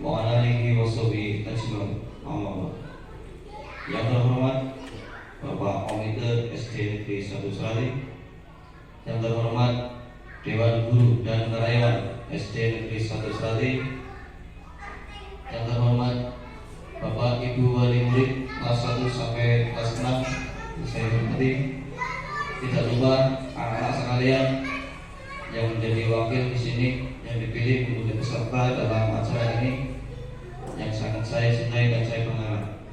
wa ala alihi washabihi ajmain. Yang terhormat Bapak Komite SD Negeri 1 Serati, yang terhormat Dewan Guru dan Karyawan SD Negeri 1 Serati, yang terhormat Bapak Ibu Wali Murid kelas 1 sampai kelas 6, saya hormati. Tidak lupa anak-anak sekalian yang menjadi wakil di sini, yang dipilih menjadi peserta dalam acara ini, yang sangat saya cintai dan saya banggakan.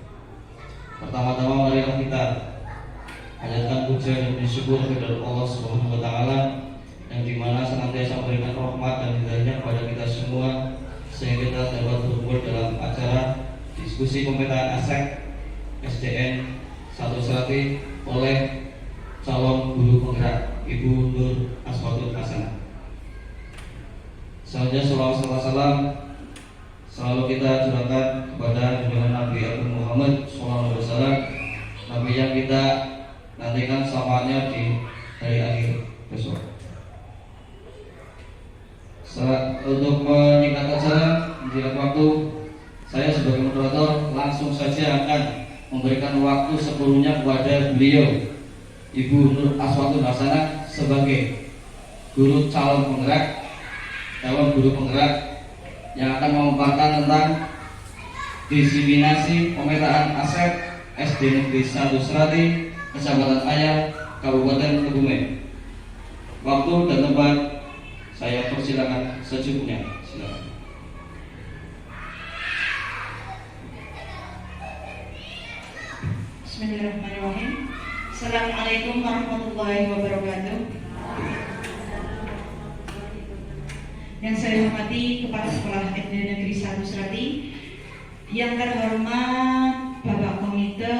Pertama-tama marilah kita panjatkan puja dan bersyukur kepada Allah Subhanahu wa taala yang dimana senantiasa memberikan rahmat dan hidayahnya kepada kita semua, sehingga kita dapat berkumpul dalam acara diskusi pemetaan aset SDN 1 Serati oleh calon guru penggerak Ibu Nur Aswatul Hasanah. Selanjutnya salawat salam selalu kita curahkan kepada junjungan Nabi Agung Muhammad SAW, Nabi yang kita nantikan syafaatnya di hari akhir besok. Untuk menyingkat acara, menjelang waktu, saya sebagai moderator langsung saja akan memberikan waktu sepenuhnya kepada beliau Ibu Nur Aswatul Hasanah sebagai guru calon guru penggerak yang akan memaparkan tentang diseminasi pemetaan aset SD Negeri 1 Serati, Kecamatan Ayah, Kabupaten Kebumen. Waktu dan tempat saya persilakan secukupnya. Silakan. Bismillahirrahmanirrahim. Assalamualaikum warahmatullahi wabarakatuh. Yang saya hormati Kepala Sekolah SD Negeri 1 Serati, yang terhormat Bapak Komite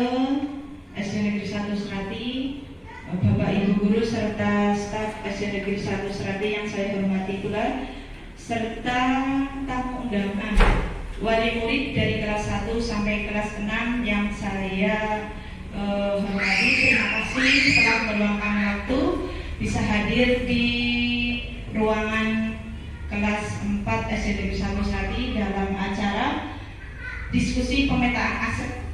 SD Negeri 1 Serati, Bapak Ibu Guru serta staf SD Negeri 1 Serati yang saya hormati pula, serta tamu undangan wali murid dari kelas 1 sampai kelas 6 yang saya hormati. Terima kasih telah meluangkan waktu bisa hadir di ruangan kelas 4 SD Negeri 1 Serati dalam acara diskusi pemetaan aset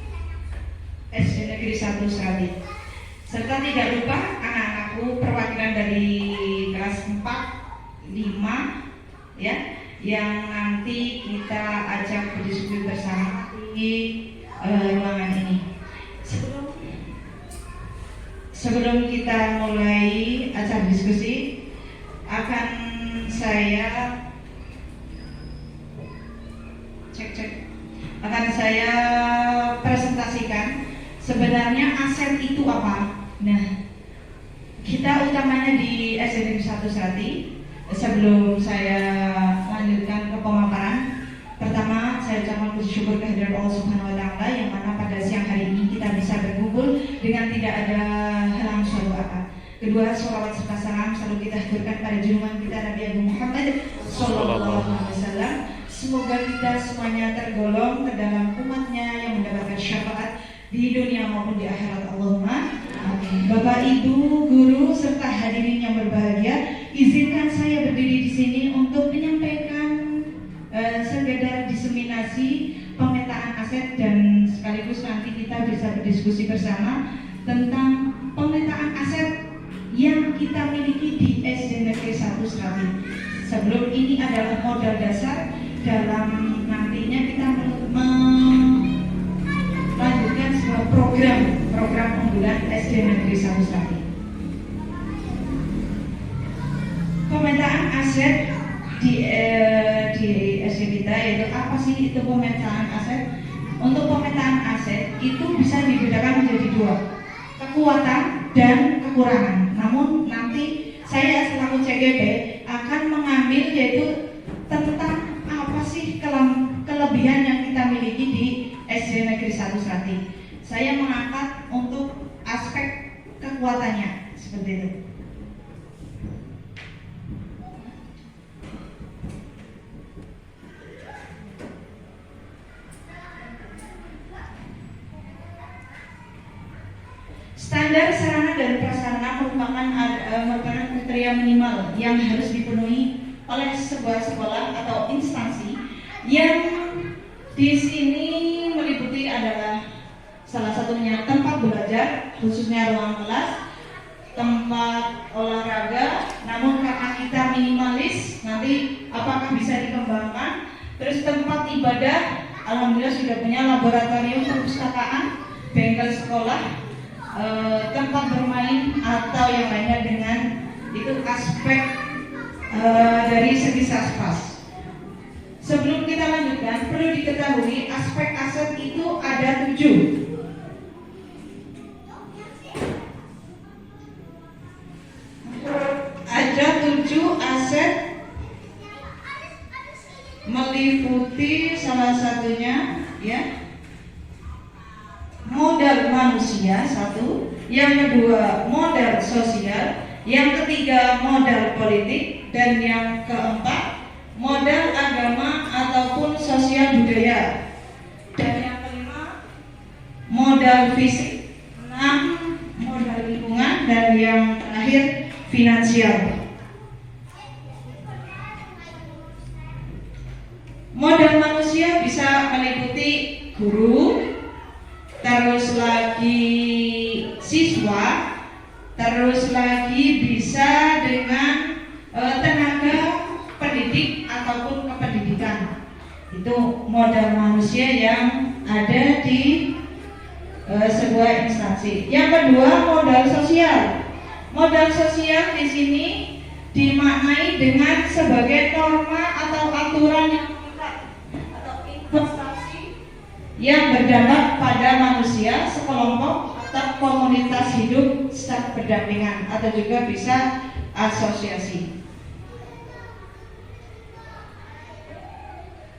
SD Negeri 1 Serati. Serta tidak lupa anak-anakku perwakilan dari kelas 4, 5 ya, yang nanti kita ajak berdiskusi bersama di ruangan ini. Sebelum kita mulai acara diskusi, akan saya presentasikan sebenarnya aset itu apa. Nah, kita utamanya di SD Negeri 1 Serati. Sebelum saya lanjutkan ke pemaparan, pertama saya ucapkan bersyukur kehadirat Allah Subhanahu wa taala yang mana pada siang hari ini kita bisa berkumpul dengan tidak ada halang suatu apa. Kedua, sholawat serta salam selalu kita haturkan pada junjungan kita Nabi Agung Muhammad SAW. Semoga kita semuanya tergolong ke dalam umatnya yang mendapatkan syafaat di dunia maupun di akhirat. Allahumma amin. Bapak, Ibu, Guru serta hadirin yang berbahagia, izinkan saya berdiri di sini untuk menyampaikan sekedar diseminasi pemetaan aset dan sekaligus nanti kita bisa berdiskusi bersama tentang pemetaan aset yang kita miliki di SD Negeri 1 Serati. Sebelum ini adalah modal dasar dalam nantinya kita melanjutkan sebuah program unggulan SD Negeri 1 Serati. Pemetaan aset di SD kita, yaitu apa sih itu pemetaan aset? Untuk pemetaan aset itu bisa dibedakan menjadi dua, kekuatan dan kekurangan. Namun nanti saya selaku CGP akan mengambil yaitu tentang apa sih kelebihan yang kita miliki di SD Negeri 1 Serati. Saya mengangkat untuk aspek kekuatannya seperti itu. Standar sarana dan prasarana merupakan kriteria minimal yang harus dipenuhi oleh sebuah sekolah atau instansi yang Di sini meliputi adalah salah satunya tempat belajar, khususnya ruang kelas, tempat olahraga, namun karena kita minimalis, nanti apakah bisa dikembangkan. Terus tempat ibadah, alhamdulillah sudah punya laboratorium perpustakaan, bengkel sekolah, tempat bermain atau yang lainnya dengan itu aspek dari segi saspas. Sebelum kita lanjutkan, perlu diketahui aspek aset itu ada 7. Ada 7 aset, meliputi salah satunya ya modal manusia 1, yang kedua modal sosial, yang ketiga modal politik, dan yang keempat modal agama ataupun sosial budaya, dan yang kelima modal fisik, 6 modal lingkungan, dan yang terakhir finansial. Modal manusia bisa meliputi guru, terus lagi siswa, terus lagi bisa dengan tenaga pendidik ataupun kependidikan. Itu modal manusia yang ada di sebuah instansi. Yang kedua modal sosial. Modal sosial di sini dimaknai dengan sebagai norma atau aturan yang atau investasi yang berdampak pada manusia, sekelompok atau komunitas hidup secara berdampingan, atau juga bisa asosiasi.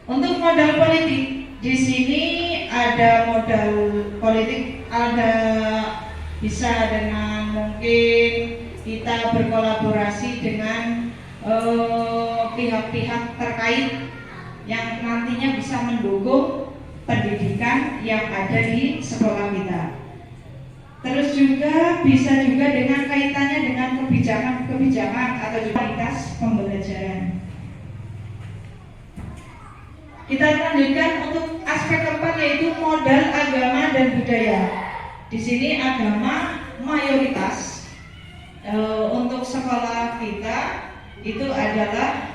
Untuk modal politik, di sini ada modal politik, ada bisa dengan mungkin kita berkolaborasi dengan pihak-pihak terkait yang nantinya bisa mendukung pendidikan yang ada di sekolah kita. Terus juga bisa juga dengan kaitannya dengan kebijakan atau juga kualitas pembelajaran. Kita lanjutkan untuk aspek keempat, yaitu modal agama dan budaya. Di sini agama mayoritas untuk sekolah kita itu adalah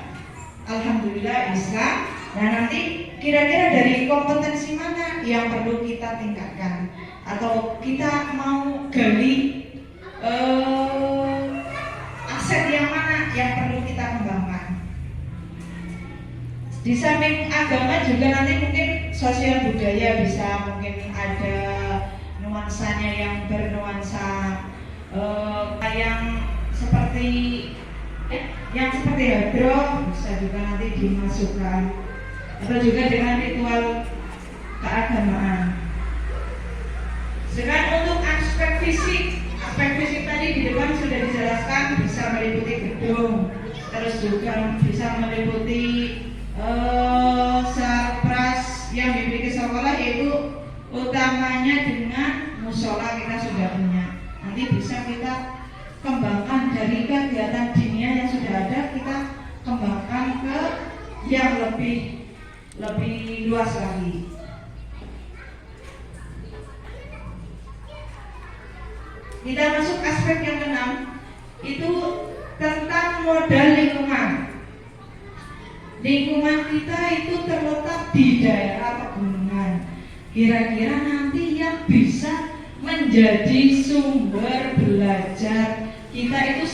alhamdulillah Islam. Nah, nanti kira-kira dari kompetensi mana yang perlu kita tingkatkan atau kita mau gali aset yang mana yang perlu kita kembangkan. Di samping agama juga nanti mungkin sosial budaya bisa mungkin ada nuansanya yang bernuansa yang seperti hadroh bisa juga nanti dimasukkan, atau juga dengan ritual keagamaan. Sedangkan untuk aspek fisik tadi di depan sudah dijelaskan, bisa meliputi gedung, terus juga bisa meliputi sarpras yang dimiliki sekolah, yaitu utamanya dengan musola kita sudah punya. Nanti bisa kita kembangkan dari kegiatan dinia yang sudah ada, kita kembangkan ke yang lebih luas lagi. Kita masuk aspek yang keenam, itu tentang modal lingkungan. Lingkungan kita itu terletak di daerah pegunungan. Kira-kira nanti yang bisa menjadi sumber belajar kita itu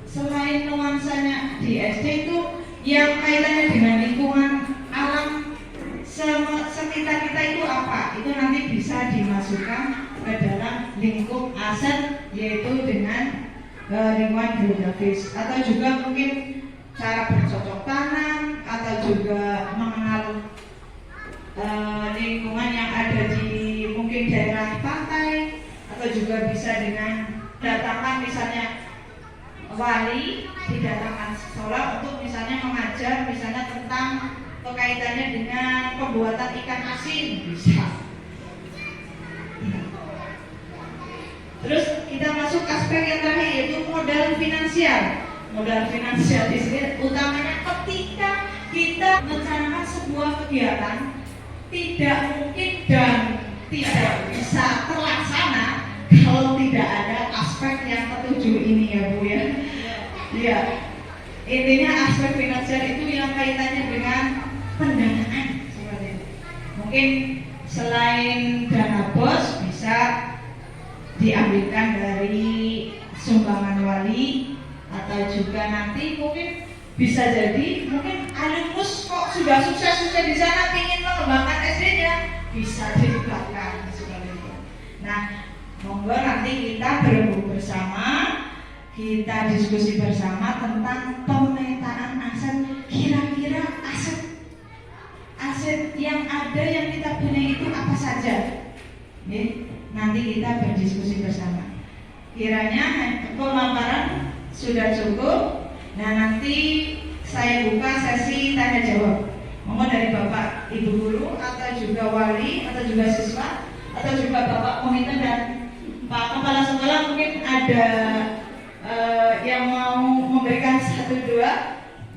selain nuansanya di SD itu yang kaitannya dengan lingkungan alam sekitar kita itu apa? Itu nanti bisa dimasukkan ke dalam lingkup aset, yaitu dengan lingkungan geografis, atau juga mungkin cara bercocok tanam, atau juga mengenal lingkungan yang ada di mungkin daerah pantai, atau juga bisa dengan datangkan misalnya wali didatangkan sekolah untuk misalnya mengajar misalnya tentang kaitannya dengan pembuatan ikan asin, bisa. Terus kita masuk aspek yang terakhir, yaitu modal finansial. Modal finansial di sini utamanya ketika kita merencanakan sebuah kegiatan kegiatan tidak mungkin dan tidak bisa terlaksana kalau tidak ada aspek yang ketujuh ini ya Bu ya. Iya. Intinya aspek finansial itu yang kaitannya dengan pendanaan seperti itu. Mungkin selain dana BOS bisa diambilkan dari sumbangan wali, atau juga nanti mungkin bisa jadi mungkin alumnus kok sudah sukses di sana ingin mengembangkan SD-nya, bisa dilibatkan seperti itu. Nah, monggo nanti kita berembuk bersama, kita diskusi bersama tentang pemetaan aset. Kira-kira aset yang ada yang kita punya itu apa saja? Nanti kita berdiskusi bersama. Kiranya pemaparan sudah cukup. Nah, nanti saya buka sesi tanya jawab. Monggo dari Bapak Ibu guru atau juga wali atau juga siswa atau juga Bapak komite dan Pak Kepala Sekolah mungkin ada yang mau memberikan 1-2,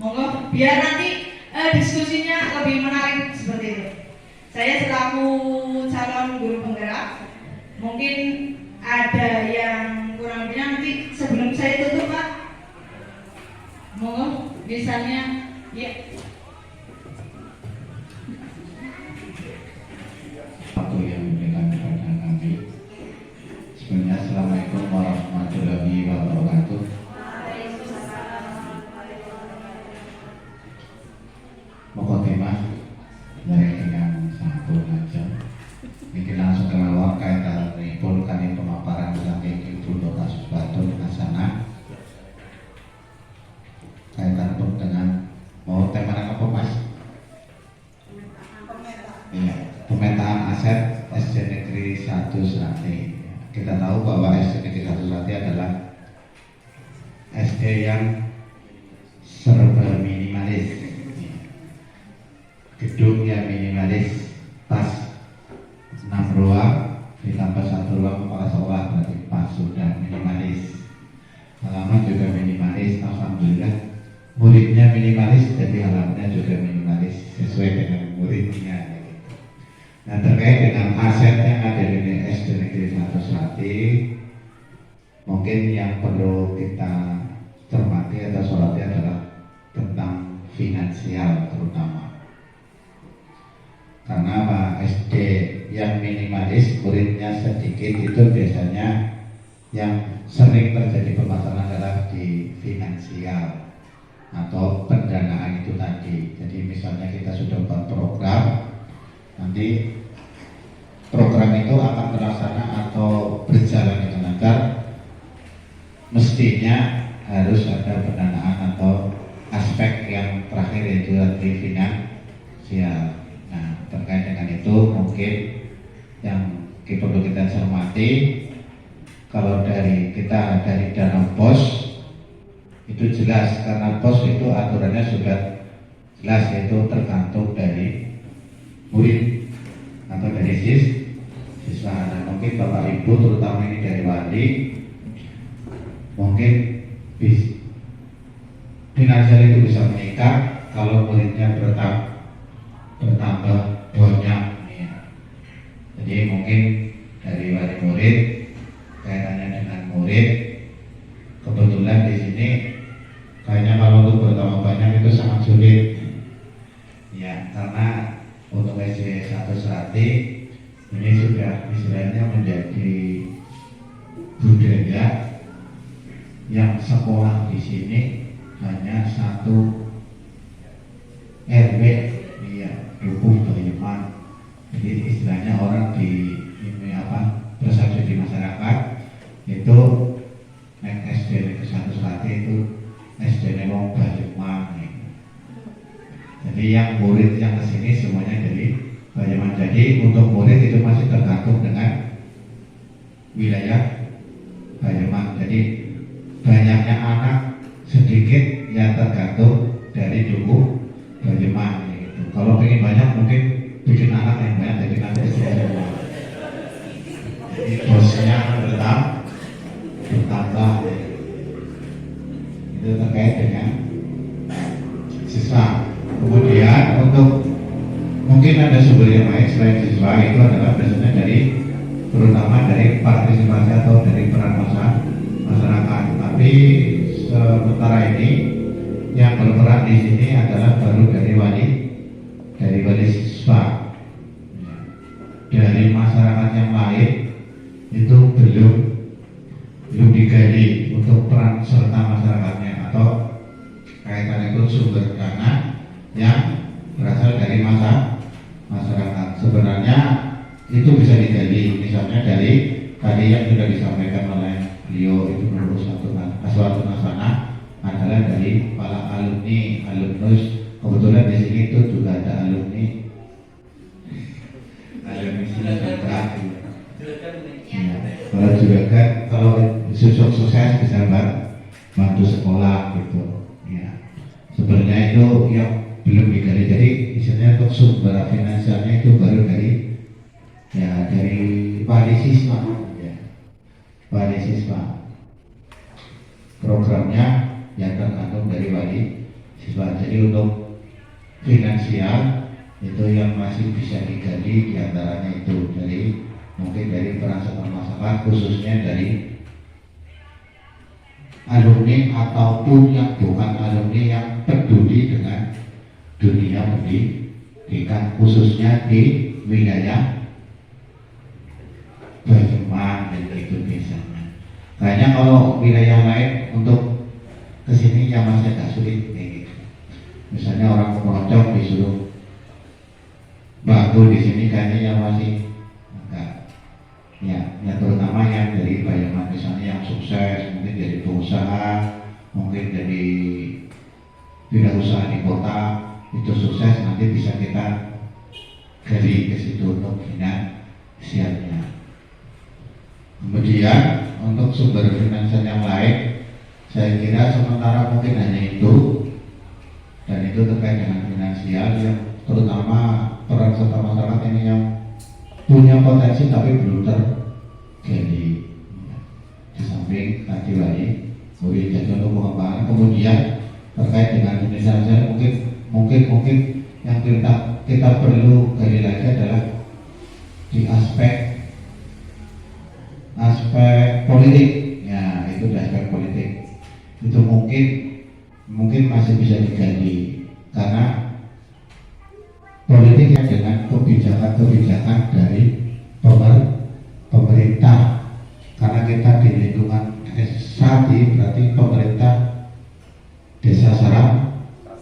monggo biar nanti diskusinya lebih menarik seperti itu. Saya selaku calon guru penggerak, mungkin ada yang kurang lebihnya nanti sebelum saya tutup Pak, monggo misalnya ya. Waktu yang diberikan kepada kami. Sebenarnya Assalamualaikum warahmatullahi wabarakatuh. Mukadimah mulai dengan satu aja. Ini langsung kelawar kaitan pun kami pemaparan saking Ibu Dr. Subatul Hasanah. Kaitan pun dengan mau tema apa Mas? Iya, pemetaan aset SD Negeri 1 Serati. Kita tahu bahwa SD Negeri 1 Serati adalah SD yang serba minimalis, gedung yang minimalis, pas 6 ruang ditambah 1 ruang kepala sekolah, berarti pas sudah minimalis. Halaman juga minimalis, alhamdulillah. Muridnya minimalis, jadi halamannya juga minimalis sesuai dengan muridnya. Nah, terkait dengan aset yang ada di SD Negeri 1 Serati, mungkin yang perlu kita cermati atau soroti adalah tentang finansial terutama. Karena SD yang minimalis, muridnya sedikit, itu biasanya yang sering terjadi permasalahan adalah di finansial atau pendanaan itu tadi. Jadi misalnya kita sudah buat program, nanti program itu akan terlaksana atau berjalan dengan lancar, mestinya harus ada pendanaan atau aspek yang terakhir yaitu di finansial. Nah, terkait dengan itu mungkin yang perlu kita cermati, kalau dari dana BOS itu jelas, karena BOS itu aturannya sudah jelas, yaitu tergantung dari murid atau dari siswa. Nah, mungkin Bapak Ibu terutama ini dari wali mungkin finansial itu bisa meningkat kalau muridnya bertambah banyak ya. Jadi mungkin dari wali murid kaitannya dengan murid, kebetulan di sini kayaknya kalau untuk bertambah banyak itu sangat sulit ya, karena untuk SD 1 Serati ini sudah istilahnya menjadi budaya yang sekolah di sini hanya 1 RW, iya, Dukuh Bayeman. Jadi istilahnya orang di ini persepsi di masyarakat itu naik SD Negeri 1 Serati itu SD Negeri Bayeman. Jadi yang murid yang kesini semuanya dari Bayeman. Jadi untuk murid itu masih tergantung dengan wilayah Bayeman. Jadi banyaknya anak sedikit yang tergantung dari Dukuh Bayeman gitu. Kalau ingin banyak mungkin bikin anak yang banyak, jadi nanti semua. Jadi bosnya bertambah. Itu terkait dengan siswa. Kemudian untuk mungkin ada sumber yang lain selain siswa, itu adalah biasanya terutama dari partisipasi atau dari peran masyarakat. Tapi sementara ini yang berperan di sini adalah baru dari wali siswa. Dari masyarakat yang lain itu belum digali untuk peran serta masyarakatnya, atau kaitan itu sumber dana yang berasal dari masyarakat. Sebenarnya itu bisa digali, misalnya dari tadi yang sudah disampaikan oleh beliau, itu menurut suatu nasana adalah dari para alumnus. Kebetulan di sini itu juga ada alumni silakan. Kalau juga kan, kalau sukses bisa bantu sekolah gitu. Ya, sebenarnya itu yang belum digali. Jadi misalnya untuk sumber finansialnya itu baru dari wali siswa. Ya. Wali siswa. Programnya yang tergantung dari wali siswa. Jadi untuk finansial itu yang masih bisa digali diantaranya itu mungkin dari peran serta masyarakat, khususnya dari alumni ataupun yang bukan alumni yang peduli dengan dunia pendidikan, khususnya di wilayah Banyumas dan itu biasanya. Kayaknya kalau wilayah lain untuk kesini yang masih agak sulit kayak gitu. Misalnya orang Kemeroncong disuruh bantu di sini, kayaknya yang masih enggak. Ya terutama yang dari Banyumas, misalnya yang sukses, mungkin dari pengusaha, mungkin dari wirausaha di kota, itu sukses, nanti bisa kita gali ke situ untuk finansialnya. Kemudian untuk sumber finansial yang lain, saya kira sementara mungkin hanya itu, dan itu terkait dengan finansial yang terutama peran serta masyarakat ini yang punya potensi tapi belum tergali. Di samping tadi wali jadi untuk pengembangan. Kemudian terkait dengan finansial mungkin yang kita perlu gali lagi adalah di aspek politik. Ya, itu di aspek politik itu mungkin masih bisa digali, karena politiknya dengan kebijakan dari pemerintah. Karena kita di lingkungan Sati, berarti pemerintah desa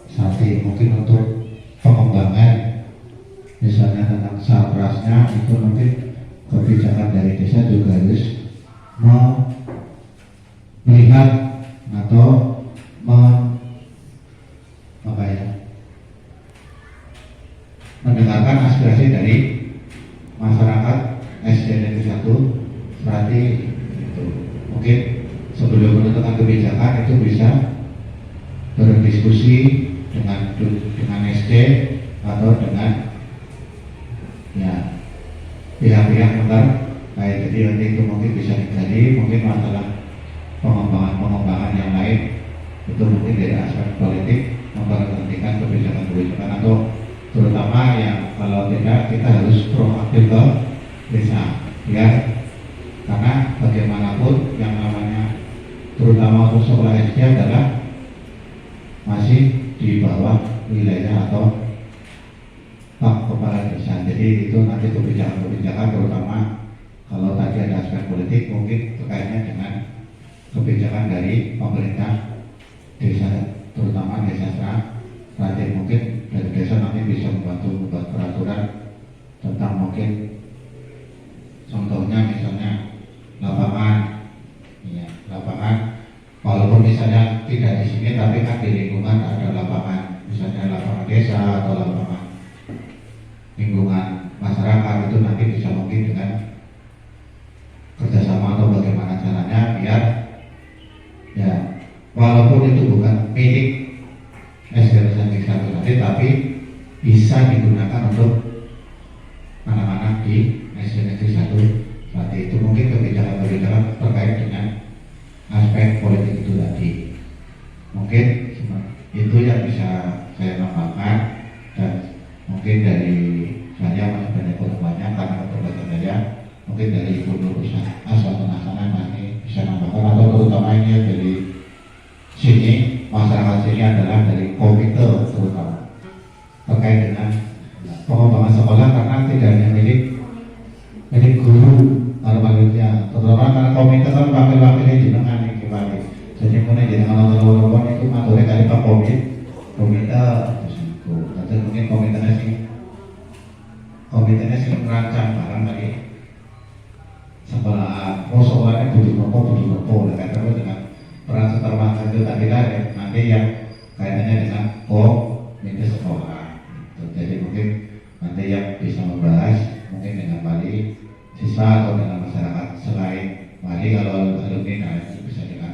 Sati mungkin untuk pengembangan misalnya tentang sarprasnya, itu mungkin kebijakan dari desa juga harus melihat atau mendengarkan aspirasi dari masyarakat SD Negeri 1 Serati. Mungkin sebelum menentukan kebijakan itu bisa berdiskusi dengan SD atau dengan pihak-pihak terkait. Jadi nanti itu mungkin bisa digali, mungkin masalah pengembangan yang lain itu mungkin dari aspek politik memperhatikan kebijakan atau terutama yang kalau tidak kita harus proaktif ke desa, ya, karena bagaimanapun yang namanya terutama untuk sekolah SD adalah masih di bawah wilayah atau kepala desa. Jadi itu nanti kebijakan terutama kalau tadi ada aspek politik mungkin terkaitnya dengan kebijakan dari pemerintah desa, terutama desa Seragen. Mungkin dari desa nanti bisa membuat peraturan tentang mungkin contohnya misalnya lapangan walaupun misalnya tidak di sini tapi kan di lingkungan ada lapangan, misalnya lapangan desa atau lapangan lingkungan masyarakat, itu nanti bisa mungkin dengan kerjasama atau bagaimana caranya biar ya walaupun itu bukan milik SD Negeri 1 nanti, tapi bisa digunakan untuk anak-anak di SD Negeri 1 berarti. Itu mungkin kebijakan terkait dengan aspek politik itu tadi. Mungkin itu yang bisa saya tambahkan, dan mungkin dari mungkin dari Ibu Nur Aswat Nasana nanti bisa nambahkan, atau terutama ini ya dari sini, masyarakat sini adalah dari komite terutama terkait dengan pengembangan sekolah, karena tidak hanya milik guru kalau panggilnya, terutama karena komite kan wakil-wakilnya jenengan nih kembali. Jadi mulai jenengan orang-orang itu matore kali pak komite terus mungkin komitenya sih merancang barang lagi sekolahnya butuh nopo karena dengan peran setermata itu tadi lah ya, nanti yang kaitannya dengan komite sekolah gitu. Jadi mungkin nanti yang bisa membahas mungkin dengan wali siswa atau dengan masyarakat selain wali, kalau alumni nah itu bisa dengan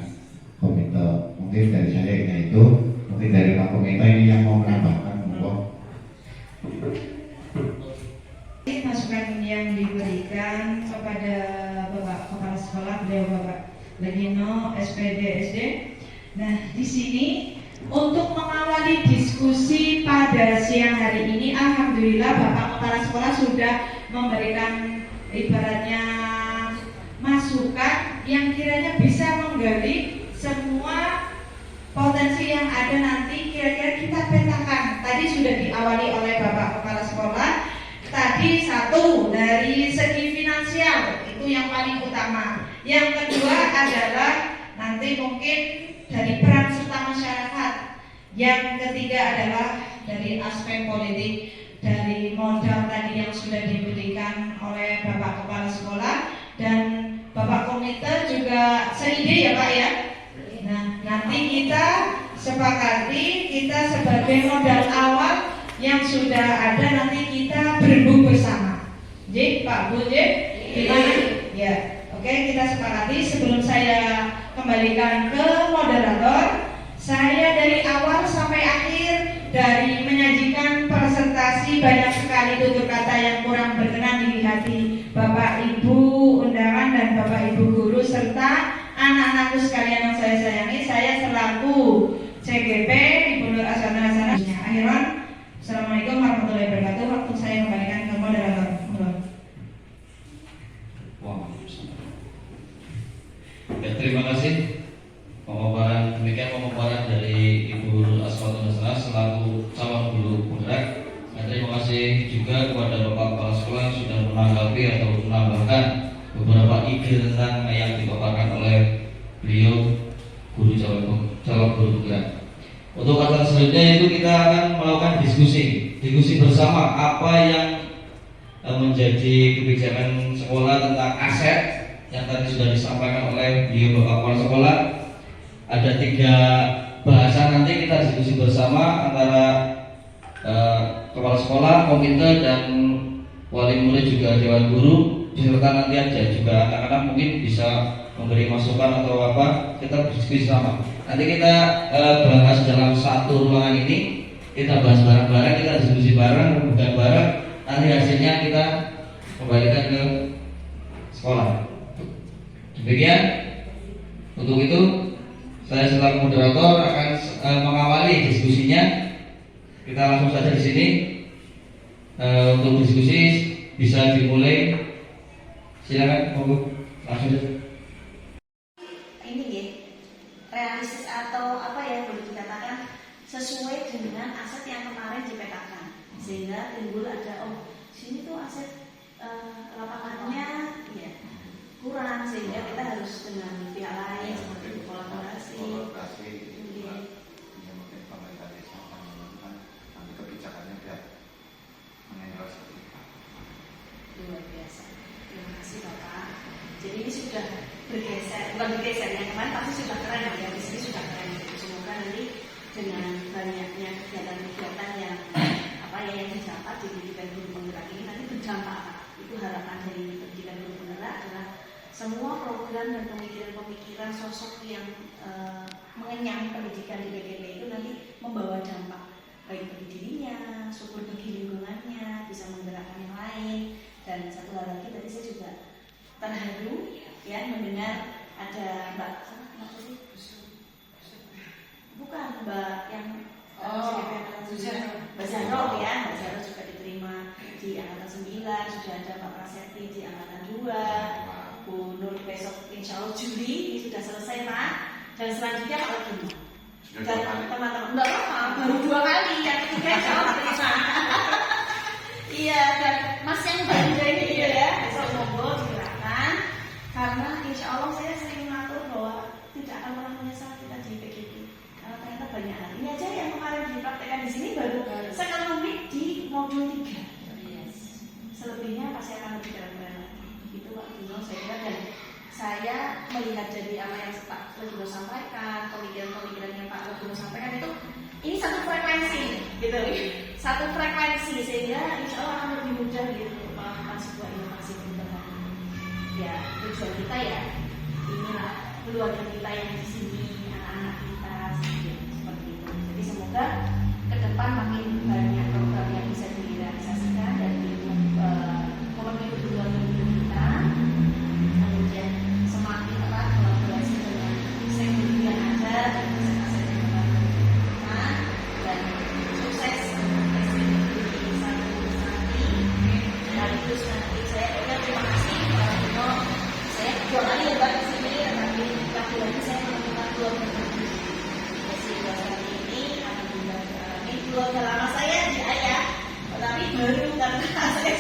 komite. Mungkin dari saya ini itu, mungkin dari Pak Komite ini yang mau menambahkan monggo. Masukan yang diberikan kepada Bapak Kepala Sekolah, beliau Bapak Legino SPD SD. Nah, di sini untuk mengawali diskusi pada siang hari ini, alhamdulillah Bapak Kepala Sekolah sudah memberikan ibaratnya masukan yang kiranya bisa menggali semua potensi yang ada nanti, kira-kira kita petakan. Tadi sudah diawali oleh Bapak Kepala Sekolah. Tadi satu, dari segi finansial, itu yang paling utama. Yang kedua adalah nanti mungkin dari peran serta masyarakat. Yang ketiga adalah dari aspek politik, dari modal tadi yang sudah diberikan oleh Bapak Kepala Sekolah dan Bapak Komite juga seide ya Pak ya. Nah, nanti kita sepakati, kita sebagai modal awal yang sudah ada, nanti kita berembuk bersama. J, Pak Bu J, gimana? Ya, oke, kita sepakati. Sebelum saya kembalikan ke moderator, saya dari awal sampai akhir, dari menyajikan presentasi banyak sekali tutur kata yang kurang berkenan di hati Bapak Ibu undangan dan Bapak Ibu guru serta anak-anakku sekalian yang saya sayangi. Saya selaku CGP Ibu Nur Aswat Nasana. Akhiran, Assalamualaikum warahmatullahi wabarakatuh. Waktu saya kembalikan ke moderator. Ya, terima kasih. Demikian pemaparan dari Ibu Nur Aswat Nasana selaku calon guru penggerak. Dan terima kasih juga kepada Bapak Kepala Sekolah yang sudah menanggapi atau menambahkan beberapa ide tentang yang dipaparkan oleh beliau guru calon guru penggerak. Untuk kata selanjutnya itu kita akan melakukan diskusi bersama apa yang menjadi kebijakan sekolah tentang aset yang tadi sudah disampaikan oleh beliau Bapak Kepala Sekolah. Ada 3 bahasan, nanti kita diskusi bersama antara kepala sekolah, komite dan wali murid juga dewan guru, beserta nanti ada juga anak-anak mungkin bisa memberi masukan atau apa, kita diskusi sama. Nanti kita bahas dalam satu ruangan ini, kita bahas bareng-bareng, kita diskusi bareng, bukan bareng. Nanti hasilnya kita kembalikan ke sekolah. Demikian. Untuk itu saya selaku moderator akan mengawali diskusinya. Kita langsung saja di sini. Untuk diskusi bisa dimulai. Silakan, monggo langsung saja. Ini ya, realistis atau apa ya, boleh dikatakan sesuai dengan aset yang kemarin dipetakan, sehingga timbul ada sini tuh aset lapangannya ya kurang, sehingga kita harus dengan pihak lain seperti kolaborasi. Mungkin pemerintah desa akan menentukan nanti kebijakannya biar mengenai seperti itu. Luar biasa. Terima kasih Bapak. Jadi ini sudah bergeser, bukan bergeser, yang kemarin pasti sudah keren ya, di sini sudah keren. Jadi semoga nanti dengan banyaknya kegiatan-kegiatan yang yang didapat di pendidikan guru penggerak ini nanti berdampak Pak. Itu harapan dari pendidikan guru penggerak adalah semua program dan pemikiran-pemikiran sosok yang mengenyam pendidikan di PGP itu nanti membawa dampak baik bagi dirinya, syukur bagi lingkungannya, bisa menggerakkan yang lain. Dan satu hal lagi, tadi saya juga terharu ya mendengar ada Mbak bukan Mbak yang Mbak Zahro ya, Mbak Zahro juga diterima di angkatan 9 sudah ada Pak Prasetya di angkatan 2, Bu Nur besok insya Allah Juli ini sudah selesai Pak, dan selanjutnya Pak Laguna. Dan teman-teman enggak apa-apa, baru 2 kali, yang ketiga insya Allah terima. Iya, dan Mas yang muda ini gitu ya, besok monggo digerakkan, karena insya Allah saya sering mengatur bahwa tidak akan pernah menyesal kita di PGP, karena ternyata banyak hal. Ini aja yang kemarin dipraktekkan di sini baru sekelumit di modul 3. Selebihnya pasti akan lebih dalam lagi. Itu Pak Guno saya kira, dan saya melihat dari apa yang Pak Guno sampaikan, pemikiran-pemikiran yang Pak Guno sampaikan itu, ini satu frekuensi, gitu. Satu frekuensi sehingga insya Allah akan lebih mudah gitu melakukan sebuah inovasi perubahan. Ya tujuan kita ya, inilah keluarga kita yang di sini, anak-anak kita, seperti itu. Jadi semoga ke depan makin banyak program yang bisa direalisasikan dan memenuhi kebutuhan hidup kita, kemudian semakin erat kolaborasi dengan sektor yang ada dan sektor-sektor kita, dan sukses di satu nanti. Sekaligus nanti saya terima kasih Pak Guno. Saya 2 kali ya Pak di sini, tapi lagi saya menemukan keluarga bagus. Keluarga ini alhamdulillah ini keluarga lama saya di ayah, tetapi baru karena saya